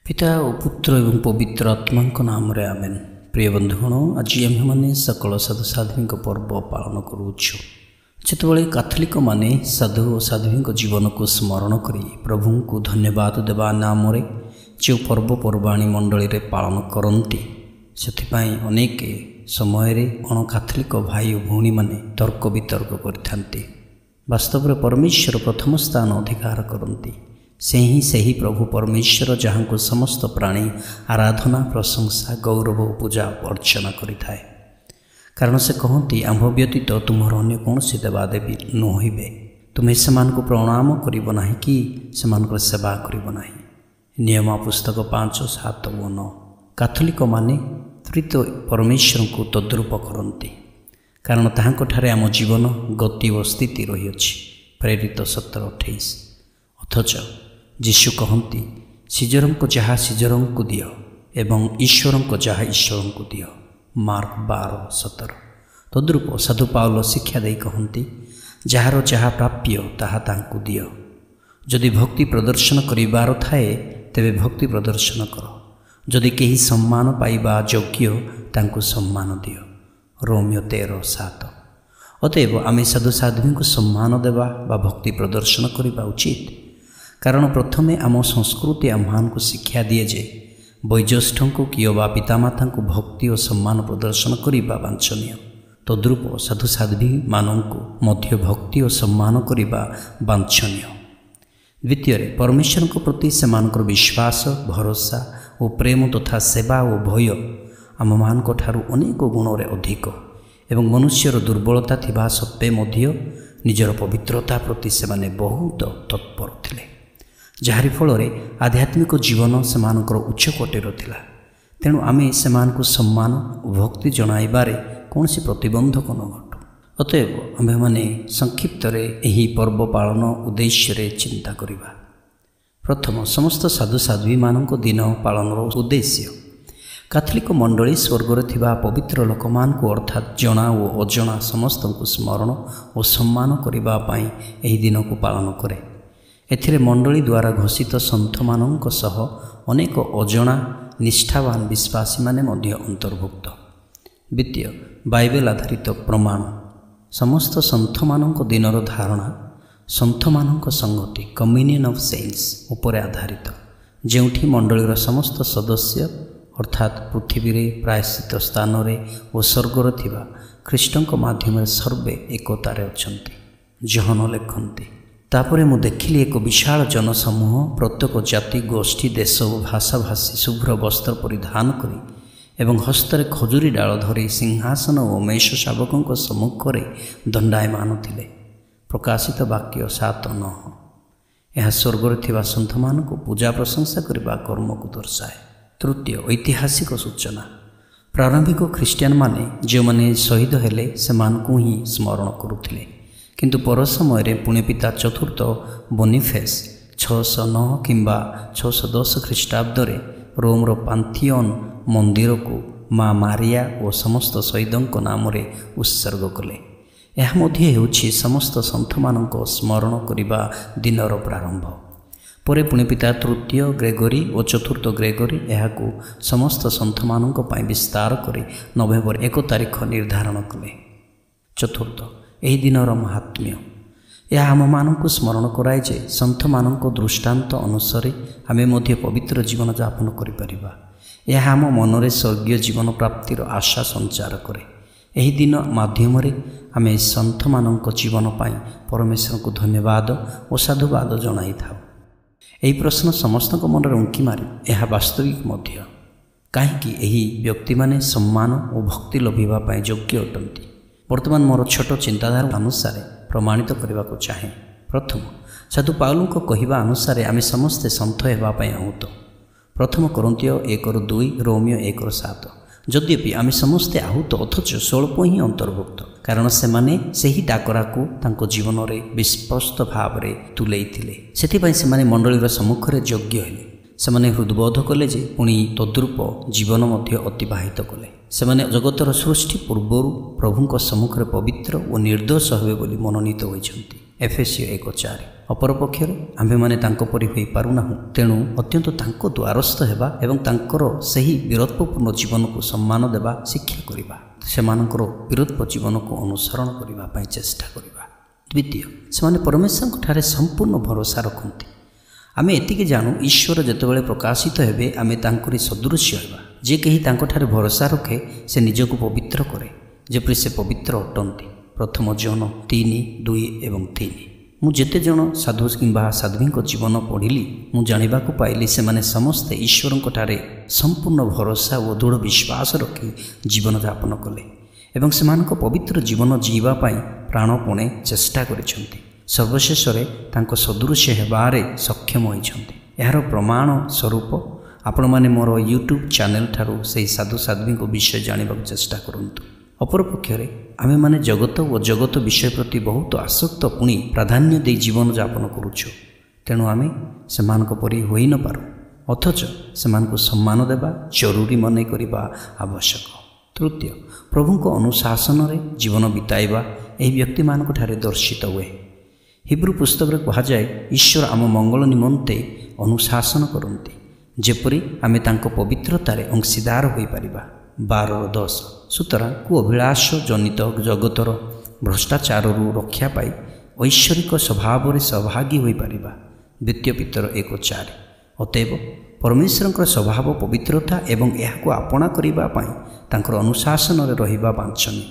पिता और पुत्र एवं पवित्र आत्मा नाम रे आमेन। प्रिय बंधुगण, आज आम सकल साधु साध्वी पर्व पालन करुछु। जितेबाला कैथोलिक माने साधु और साध्वी जीवन को स्मरण करी प्रभु को धन्यवाद देवा नाम जो पर्वपर्वाणी मंडली रे पालन करती से अनेक समय अण कैथोलिक भाई और भौणी माने तर्क वितर्क करते। वास्तव में परमेश्वर प्रथम स्थान अधिकार करती। से ही प्रभु परमेश्वर जहाँ को समस्त प्राणी आराधना प्रशंसा गौरव पूजा अर्चना करिथाए। कारण से कहती आम्भ व्यतीत तुम्हार अन्य कौन सी देवादेवी नुहे, तुम्हें से प्रणाम करना कि से सेवा करना। नियम पुस्तक 5, 7 और 9। कैथोलिक माने त्रित परमेश्वर को तद्रूप करती। कारण ताहांठारे आम जीवन गति और स्थिति रही। प्रेरित 17:28। अथच जीशु कहती सीजर को जहाँ सीजर को दियो एवं ईश्वर को जहाँ ईश्वर को दियो। मार्क 12:17। तद्रूप साधु पाउल शिक्षा दे कहती जार जहाँ प्राप्य ताहा तांकु दियो। जदि भक्ति प्रदर्शन करिबार थाए तेबे भक्ति प्रदर्शन कर। जदि केही सम्मान पाइबा योग्य तांकु सम्मान दियो। रोमियो 13:7। अतएव आमे साधु साध्वी को सम्मान देवा बा भक्ति प्रदर्शन करवा उचित। कारण प्रथमे आम संस्कृति आम को शिक्षा दिए जे वयोज्येष्ठ को किओ बा पितामाता को भक्ति और सम्मान प्रदर्शन करवा वांछनीय। तद्रूप साधु साध्वी मानू मध्य भक्ति और सम्मान करवा वांछनीय। द्वितीय परमेश्वर को प्रति सेमानकर विश्वास भरोसा और प्रेम तथा सेवा और भय आम मान अनेक गुण अधिक एवं मनुष्यर दुर्बलता थिबा सत्वे मध्य निजर पवित्रता प्रति से बहुत तत्पर थिले। जहारी फल आध्यात्मिक जीवन से उच्च कोटीर थिला। तेणु आमे से सम्मान और भक्ति जणाइबारे कौन सी प्रतिबंधक न घटू। अतएव आमे माने संक्षिप्त यही पर्व पालन उद्देश्य चिंता करिबा। प्रथम समस्त साधु साध्वी मानक दिन पालन उद्देश्य कैथोलिक मंडली स्वर्गर थिबा पवित्र लोक मान को अर्थात जना और अजना समस्त को स्मरण और सम्मान करिबा पई एही दिन को पालन करे। एथिरे मंडली द्वारा घोषित सन्थ मानक सह अनेक अजना निष्ठावान विश्वासी माने मध्य अंतर्भुक्त। द्वितीय बाइबल आधारित प्रमाण समस्त सन्थ मानक दिनर धारणा सन्थ मानक संगति कम्युनियन ऑफ सेंट्स उपर आधारित। जेउठी मंडलीर समस्त सदस्य अर्थात पृथ्वी रे प्रायश्चित स्थान और स्वर्गर थिबा ख्रीष्टंक माध्यम सर्वे एकतारे अछंती। जहन लेखंती तापरे मु देखिली एक विशाल जनसमूह प्रत्येक जाति गोष्ठी देश और भाषा भाषी शुभ्र वस्त्र परिधान करी एवं हस्तरे खजुरी डाल धरी सिंहासन और मेष शावकों सम्मुख दंडायमान थिले। प्रकाशित वाक्य 7:9। यह स्वर्गर थिबा सन्थ मान को पूजा प्रशंसा करबा कर्म को दर्शाए। तृतीय ऐतिहासिक सूचना प्रारंभिक ख्रीस्टियान माने जो माने शहीद हेले सेमानकु ही स्मरण करुथिले। किंतु पर समय पुणे पिता चतुर्थ बोनिफेस 609 किंबा 610 ख्रीष्टाब्द रोमर पांथियन मंदिर को माँ मारिया और समस्त शहीदों नाम उत्सर्ग कले। यह मध्य हेउछि समस्त सन्थ मानक स्मरण करिबा दिनर प्रारंभ। परे पुणे पिता तृतीय ग्रेगोरी और चतुर्थ ग्रेगोरी यहाकू समस्त सन्थ मानक पई विस्तार करी नवेम्बर 1 तारिख निर्धारण कले। चतुर्थ यही दिनर महात्म्य यह आम मानक स्मरण कराए जे सन्थ मानक दृष्टांत अनुसारे आमे मध्य पवित्र जीवन यापन करिपरिबा। यह आम मनरे स्वर्गीय जीवन प्राप्तिर आशा संचार करे। यही दिन माध्यम आमे सन्थ मानक जीवन पाई परमेश्वर को धन्यवाद और साधुवाद जणाई थाउ। यही प्रश्न समस्त मन में उंकी मारे यह वास्तविक मध्य कहीं यही व्यक्ति माने सम्मान और भक्ति लभिबा पाई योग्य अटंती। वर्तमान मोर छोट चिंताधारा अनुसार प्रमाणित करने को चाहे। प्रथम साधु पाउल को कहवा अनुसार आमे समस्ते सन्थ हेबा पाई आहूत। प्रथम कोरिन्थियो 1:2 रोमियो 1:7। यद्यपि आमे समस्ते आहूत अथच स्वल्प ही अंतर्भुक्त। कारण से डाकरा को तांको जीवन में विस्पष्ट भाव में तुलेइथिले। सेथिपई सेमाने मंडलीर सम्मुख में योग्य हेले। सेमाने हृदबोध कले जे पुणी तद्रूप जीवन मध्य अतिबाहित कले। सेमाने जगतर सृष्टि पूर्वर प्रभुंक सम्मुख में पवित्र और निर्दोष हेबे बोली मनोनीत होइछन्ति। ଏଫେସିୟ 1:4। ଅପରପକ୍ଷରେ ଆମ୍ଭେମାନେ ତାଙ୍କ ପରି ହୋଇପାରୁନାହୁଁ, ତେଣୁ ଅତ୍ୟନ୍ତ ତାଙ୍କ ଦ୍ୱାରସ୍ଥ ହେବା ଏବଂ ତାଙ୍କର ସେହି ବୀରତ୍ୱପୂର୍ଣ୍ଣ ଜୀବନକୁ ସମ୍ମାନ ଦେବା ଶିକ୍ଷା କରିବା, ସେମାନଙ୍କର ବୀରତ୍ୱ ଜୀବନକୁ ଅନୁସରଣ କରିବା ପାଇଁ ଚେଷ୍ଟା କରିବା। ଦ୍ୱିତୀୟ, ସେମାନେ ପରମେଶ୍ୱରଙ୍କଠାରେ ସମ୍ପୂର୍ଣ୍ଣ ଭରସା ରଖନ୍ତି। ଆମେ ଏତିକି ଜାଣୁ, ଈଶ୍ୱର ଯେତେବେଳେ ପ୍ରକାଶିତ ହେବେ ଆମେ ତାଙ୍କରି ସଦୃଶ୍ୟ ହେବା। ଯେ କେହି ତାଙ୍କଠାରେ ଭରସା ରଖେ ସେ ନିଜକୁ ପବିତ୍ର କରେ, ଯେପରି ସେ ପବିତ୍ର ଅଟନ୍ତି। ପ୍ରଥମ ଜନ 3:2 ଏବଂ 3। ମୁଁ ଯେତେ ଜଣ ସାଧୁ କିମ୍ବା ସାଧ୍ୱୀଙ୍କ ଜୀବନ ପଢ଼ିଲି, ମୁଁ ଜାଣିବାକୁ ପାଇଲି ସେମାନେ ସମସ୍ତେ ଈଶ୍ୱରଙ୍କଠାରେ ସମ୍ପୂର୍ଣ୍ଣ ଭରସା ଓ ଦୃଢ଼ ବିଶ୍ୱାସ ରଖି ଜୀବନଯାପନ କଲେ ଏବଂ ସେମାନଙ୍କ ପବିତ୍ର ଜୀବନ ଜୀଇବା ପାଇଁ ପ୍ରାଣପଣେ ଚେଷ୍ଟା କରିଛନ୍ତି। ସର୍ବଶେଷରେ ତାଙ୍କ ସଦୃଶ୍ୟ ହେବାରେ ସକ୍ଷମ ହୋଇଛନ୍ତି। ଏହାର ପ୍ରମାଣ ସ୍ୱରୂପ ଆପଣମାନେ ମୋର ୟୁଟ୍ୟୁବ୍ ଚ୍ୟାନେଲ୍ ଠାରୁ ସେହି ସାଧୁ ସାଧ୍ୱୀଙ୍କ ବିଷୟ ଜାଣିବାକୁ ଚେଷ୍ଟା କରନ୍ତୁ। ଅପରପକ୍ଷରେ ଆମେମାନେ ଜଗତ ଓ ଜଗତ ବିଷୟ ପ୍ରତି ବହୁତ ଆସକ୍ତ, ପୁଣି ପ୍ରାଧାନ୍ୟ ଦେଇ ଜୀବନଯାପନ କରୁଛୁ। ତେଣୁ ଆମେ ସେମାନଙ୍କ ପରି ହୋଇ ନ ପାରୁ, ଅଥଚ ସେମାନଙ୍କୁ ସମ୍ମାନ ଦେବା ଜରୁରୀ ମନେ କରିବା ଆବଶ୍ୟକ। ତୃତୀୟ, ପ୍ରଭୁଙ୍କ ଅନୁଶାସନରେ ଜୀବନ ବିତାଇବା ଏହି ବ୍ୟକ୍ତିମାନଙ୍କଠାରେ ଦର୍ଶିତ ହୁଏ। ହିବ୍ରୁ ପୁସ୍ତକରେ କୁହାଯାଏ, ଈଶ୍ୱର ଆମ ମଙ୍ଗଳ ନିମନ୍ତେ ଅନୁଶାସନ କରନ୍ତି, ଯେପରି ଆମେ ତାଙ୍କ ପବିତ୍ରତାରେ ଅଂଶୀଦାର ହୋଇପାରିବା। 12:10। ସୁତରାଂ ଅଭିଳାଷ ଜନିତ ଜଗତର ଭ୍ରଷ୍ଟାଚାରରୁ ରକ୍ଷା ପାଇ ଐଶ୍ୱରିକ ସ୍ୱଭାବରେ ସହଭାଗୀ ହୋଇପାରିବା। ଦ୍ୱିତୀୟ ପିତର 1:4। ଅତଏବ ପରମେଶ୍ୱରଙ୍କର ସ୍ୱଭାବ ପବିତ୍ରତା ଏବଂ ଏହାକୁ ଆପଣା କରିବା ପାଇଁ ତାଙ୍କର ଅନୁଶାସନରେ ରହିବା ବାଞ୍ଛନୀୟ।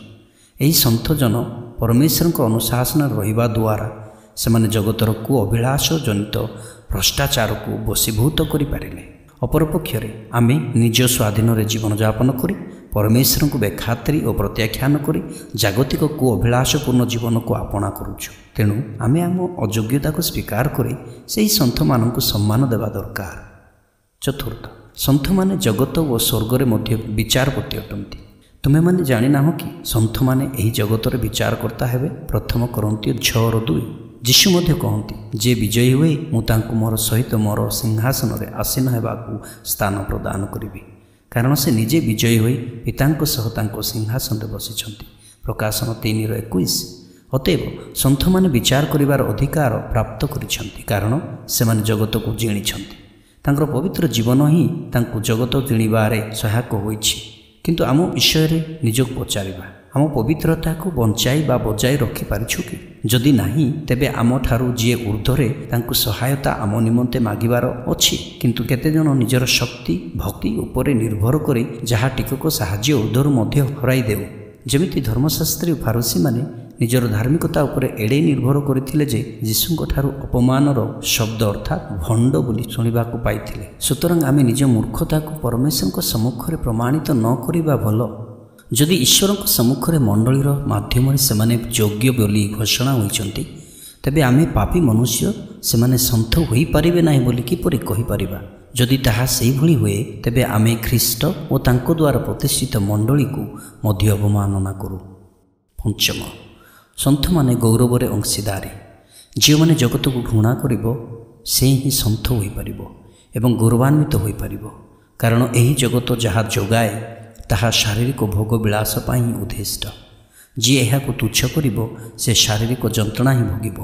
ଏହି ସନ୍ଥଜନ ପରମେଶ୍ୱରଙ୍କ ଅନୁଶାସନରେ ରହିବା ଦ୍ୱାରା ସେମାନେ ଜଗତର ଅଭିଳାଷ ଜନିତ ଭ୍ରଷ୍ଟାଚାରକୁ ବଶୀଭୂତ କରିପାରିଲେ। ଅପରପକ୍ଷରେ ଆମେ ନିଜ ସ୍ୱାଧୀନରେ ଜୀବନଯାପନ କରି ପରମେଶ୍ୱରଙ୍କୁ ବେଖାତିର ଓ ପ୍ରତ୍ୟାଖ୍ୟାନ କରି ଜାଗତିକ ଅଭିଳାଷପୂର୍ଣ୍ଣ ଜୀବନକୁ ଆପଣା କରୁଛୁ। ତେଣୁ ଆମେ ଆମ ଅଯୋଗ୍ୟତାକୁ ସ୍ୱୀକାର କରି ସେହି ସନ୍ଥମାନଙ୍କୁ ସମ୍ମାନ ଦେବା ଦରକାର। ଚତୁର୍ଥ, ସନ୍ଥମାନେ ଜଗତ ଓ ସ୍ୱର୍ଗରେ ମଧ୍ୟ ବିଚାରପତି ଅଟନ୍ତି। ତୁମେମାନେ ଜାଣିନାହଁ କି ସନ୍ଥମାନେ ଏହି ଜଗତରେ ବିଚାରକର୍ତ୍ତା ହେବେ। ପ୍ରଥମ କରନ୍ଥୀୟ 6:2। ଯୀଶୁ ମଧ୍ୟ କହନ୍ତି, ଯେ ବିଜୟୀ ହୁଏ ମୁଁ ତାଙ୍କୁ ମୋର ସହିତ ମୋର ସିଂହାସନରେ ଆସୀନ ହେବାକୁ ସ୍ଥାନ ପ୍ରଦାନ କରିବି, କାରଣ ସେ ନିଜେ ବିଜୟୀ ହୋଇ ପିତାଙ୍କ ସହ ତାଙ୍କ ସିଂହାସନରେ ବସିଛନ୍ତି। ପ୍ରକାଶନ 3:21। ଅତଏବ ସନ୍ଥମାନେ ବିଚାର କରିବାର ଅଧିକାର ପ୍ରାପ୍ତ କରିଛନ୍ତି, କାରଣ ସେମାନେ ଜଗତକୁ ଜିଣିଛନ୍ତି। ତାଙ୍କର ପବିତ୍ର ଜୀବନ ହିଁ ତାଙ୍କୁ ଜଗତ ଜିଣିବାରେ ସହାୟକ ହୋଇଛି। କିନ୍ତୁ ଆମ ବିଷୟରେ ନିଜକୁ ପଚାରିବା, ଆମ ପବିତ୍ରତାକୁ ବଞ୍ଚାଇ ବା ବଜାୟ ରଖିପାରିଛୁ କି? ଯଦି ନାହିଁ, ତେବେ ଆମଠାରୁ ଯିଏ ଊର୍ଦ୍ଧ୍ୱରେ ତାଙ୍କୁ ସହାୟତା ଆମ ନିମନ୍ତେ ମାଗିବାର ଅଛି। କିନ୍ତୁ କେତେଜଣ ନିଜର ଶକ୍ତି ଭକ୍ତି ଉପରେ ନିର୍ଭର କରି ଯାହା ଟିକକ ସାହାଯ୍ୟ ଊର୍ଦ୍ଧ୍ୱରୁ ମଧ୍ୟ ହରାଇ ଦେଉ। ଯେମିତି ଧର୍ମଶାସ୍ତ୍ରୀ ଓ ଫାରୁସୀମାନେ ନିଜର ଧାର୍ମିକତା ଉପରେ ଏଡ଼େ ନିର୍ଭର କରିଥିଲେ ଯେ ଯୀଶୁଙ୍କଠାରୁ ଅପମାନର ଶବ୍ଦ ଅର୍ଥାତ୍ ଭଣ୍ଡ ବୋଲି ଶୁଣିବାକୁ ପାଇଥିଲେ। ସୁତରାଂ ଆମେ ନିଜ ମୂର୍ଖତାକୁ ପରମେଶ୍ୱରଙ୍କ ସମ୍ମୁଖରେ ପ୍ରମାଣିତ ନ କରିବା ଭଲ। ଯଦି ଈଶ୍ୱରଙ୍କ ସମ୍ମୁଖରେ ମଣ୍ଡଳୀର ମାଧ୍ୟମରେ ସେମାନେ ଯୋଗ୍ୟ ବୋଲି ଘୋଷଣା ହୋଇଛନ୍ତି, ତେବେ ଆମେ ପାପୀ ମନୁଷ୍ୟ ସେମାନେ ସନ୍ଥ ହୋଇପାରିବେ ନାହିଁ ବୋଲି କିପରି କହିପାରିବା? ଯଦି ତାହା ସେହିଭଳି ହୁଏ, ତେବେ ଆମେ ଖ୍ରୀଷ୍ଟ ଓ ତାଙ୍କ ଦ୍ୱାରା ପ୍ରତିଷ୍ଠିତ ମଣ୍ଡଳୀକୁ ମଧ୍ୟ ଅବମାନନା କରୁ। ପଞ୍ଚମ, ସନ୍ଥମାନେ ଗୌରବରେ ଅଂଶୀଦାରୀ। ଯେଉଁମାନେ ଜଗତକୁ ଘୃଣା କରିବ, ସେ ହିଁ ସନ୍ଥ ହୋଇପାରିବ ଏବଂ ଗୌରବାନ୍ୱିତ ହୋଇପାରିବ, କାରଣ ଏହି ଜଗତ ଯାହା ଯୋଗାଏ ତାହା ଶାରୀରିକ ଭୋଗ ବିଳାସ ପାଇଁ ହିଁ ଉଦ୍ଦିଷ୍ଟ। ଯିଏ ଏହାକୁ ତୁଚ୍ଛ କରିବ, ସେ ଶାରୀରିକ ଯନ୍ତ୍ରଣା ହିଁ ଭୋଗିବ।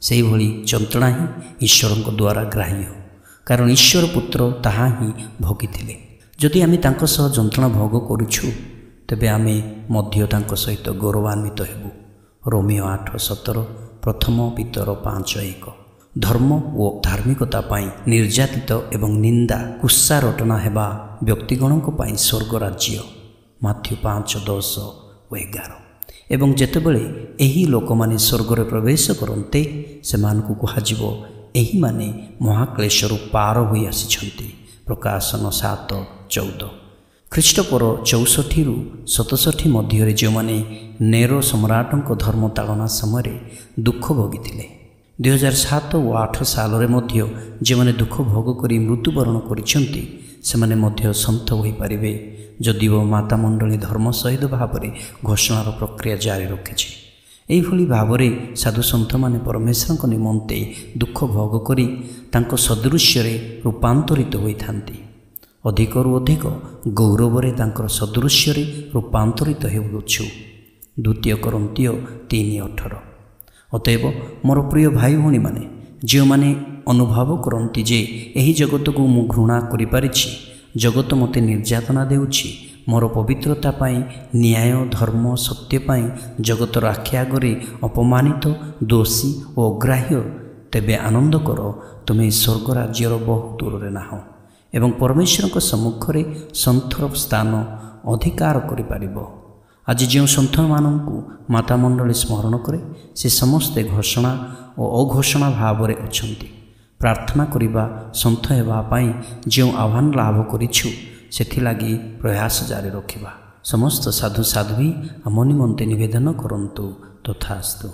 ସେହିଭଳି ଯନ୍ତ୍ରଣା ହିଁ ଈଶ୍ୱରଙ୍କ ଦ୍ୱାରା ଗ୍ରାହ୍ୟ, କାରଣ ଈଶ୍ୱର ପୁତ୍ର ତାହା ହିଁ ଭୋଗିଥିଲେ। ଯଦି ଆମେ ତାଙ୍କ ସହ ଯନ୍ତ୍ରଣା ଭୋଗ କରୁଛୁ, ତେବେ ଆମେ ମଧ୍ୟ ତାଙ୍କ ସହିତ ଗୌରବାନ୍ୱିତ ହେବୁ। ରୋମିଓ 8:17, ପ୍ରଥମ ପିତର 5:1। ଧର୍ମ ଓ ଧାର୍ମିକତା ପାଇଁ ନିର୍ଯାତିତ ଏବଂ ନିନ୍ଦା କୁତ୍ସାରଟନା ହେବା ବ୍ୟକ୍ତିଗଣଙ୍କ ପାଇଁ ସ୍ୱର୍ଗ ରାଜ୍ୟ। ମାଥ୍ୟୁ 5:10-11। ଏବଂ ଯେତେବେଳେ ଏହି ଲୋକମାନେ ସ୍ୱର୍ଗରେ ପ୍ରବେଶ କରନ୍ତେ, ସେମାନଙ୍କୁ କୁହାଯିବ, ଏହିମାନେ ମହାକ୍ଲେଶରୁ ପାର ହୋଇ ଆସିଛନ୍ତି। ପ୍ରକାଶନ 7:14। ଖ୍ରୀଷ୍ଟପୂର୍ବ 64ରୁ 67 ମଧ୍ୟରେ ଯେଉଁମାନେ ନେରୋ ସମ୍ରାଟଙ୍କ ଧର୍ମ ତାଡ଼ନା ସମୟରେ ଦୁଃଖ ଭୋଗିଥିଲେ, 2007 ଓ 2008 ସାଲରେ ମଧ୍ୟ ଯେଉଁମାନେ ଦୁଃଖ ଭୋଗ କରି ମୃତ୍ୟୁବରଣ କରିଛନ୍ତି, ସେମାନେ ମଧ୍ୟ ସନ୍ଥ ହୋଇପାରିବେ, ଯଦିଓ ମାତା ମଣ୍ଡଳୀ ଧର୍ମ ସହିତ ଭାବରେ ଘୋଷଣାର ପ୍ରକ୍ରିୟା ଜାରି ରଖିଛି। ଏହିଭଳି ଭାବରେ ସାଧୁସନ୍ଥମାନେ ପରମେଶ୍ୱରଙ୍କ ନିମନ୍ତେ ଦୁଃଖ ଭୋଗ କରି ତାଙ୍କ ସଦୃଶ୍ୟରେ ରୂପାନ୍ତରିତ ହୋଇଥାନ୍ତି। ଅଧିକରୁ ଅଧିକ ଗୌରବରେ ତାଙ୍କର ସଦୃଶ୍ୟରେ ରୂପାନ୍ତରିତ ହେଉଛୁ। ଦ୍ୱିତୀୟ କରନ୍ଥୀୟ 3:18। ଅତଏବ ମୋର ପ୍ରିୟ ଭାଇ ଭଉଣୀମାନେ, ଯେଉଁମାନେ ଅନୁଭବ କରନ୍ତି ଯେ ଏହି ଜଗତକୁ ମୁଁ ଘୃଣା କରିପାରିଛି, ଜଗତ ମୋତେ ନିର୍ଯାତନା ଦେଉଛି, ମୋର ପବିତ୍ରତା ପାଇଁ, ନ୍ୟାୟ, ଧର୍ମ, ସତ୍ୟ ପାଇଁ ଜଗତର ଆଖି ଆଗରେ ଅପମାନିତ, ଦୋଷୀ ଓ ଅଗ୍ରାହ୍ୟ, ତେବେ ଆନନ୍ଦ କର, ତୁମେ ସ୍ୱର୍ଗ ରାଜ୍ୟର ବହୁ ଦୂରରେ ନାହଁ ଏବଂ ପରମେଶ୍ୱରଙ୍କ ସମ୍ମୁଖରେ ସନ୍ଥର ସ୍ଥାନ ଅଧିକାର କରିପାରିବ। ଆଜି ଯେଉଁ ସନ୍ଥମାନଙ୍କୁ ମାତାମଣ୍ଡଳୀ ସ୍ମରଣ କରେ, ସେ ସମସ୍ତେ ଘୋଷଣା ଓ ଅଘୋଷଣା ଭାବରେ ଅଛନ୍ତି। ପ୍ରାର୍ଥନା କରିବା, ସନ୍ଥ ହେବା ପାଇଁ ଯେଉଁ ଆହ୍ୱାନ ଲାଭ କରିଛୁ, ସେଥିଲାଗି ପ୍ରୟାସ ଜାରି ରଖିବା। ସମସ୍ତ ସାଧୁ ସାଧ୍ୱୀ ଆମ ନିମନ୍ତେ ନିବେଦନ କରନ୍ତୁ। ତଥାସ୍ତୁ।